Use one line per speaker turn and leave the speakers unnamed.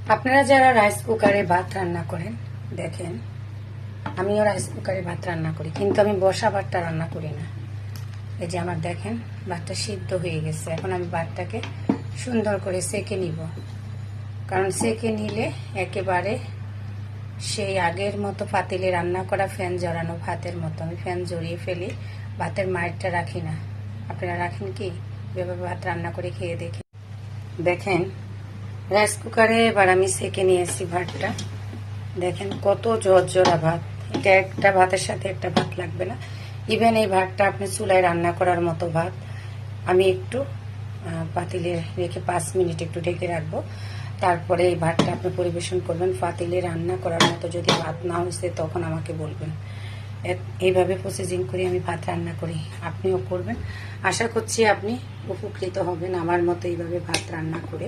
আপনারা যারা রাইস কুকারে ভাত রান্না করেন, দেখেন আমিও রাইস কুকারে ভাত রান্না করি, কিন্তু আমি বসা ভাতটা রান্না করি না। এই যে আমার দেখেন ভাতটা সিদ্ধ হয়ে গেছে। এখন আমি ভাতটাকে সুন্দর করে সেকে নিব, কারণ সেকে নিলে একেবারে সেই আগের মতো পাতিলে রান্না করা ফ্যান জড়ানো ভাতের মতো আমি ফ্যান জড়িয়ে ফেলি, ভাতের মায়েরটা রাখি না। আপনারা রাখেন কি? এভাবে ভাত রান্না করে খেয়ে দেখেন। দেখেন রাইস কুকারে এবার আমি সেকে নিয়েছি ভাতটা। দেখেন কত ঝরঝরা ভাত, এটা একটা ভাতের সাথে একটা ভাত লাগবে না। ইভেন এই ভাতটা আপনি চুলায় রান্না করার মতো ভাত। আমি একটু পাতিলে রেখে 5 মিনিট একটু ঢেকে রাখবো, তারপরে এই ভাতটা আপনি পরিবেশন করবেন। পাতিলে রান্না করার মতো যদি ভাত না হয়েছে তখন আমাকে বলবেন। এইভাবে প্রসেসিং করে আমি ভাত রান্না করি, আপনিও করবেন। আশা করছি আপনি উপকৃত হবেন আমার মতো এইভাবে ভাত রান্না করে।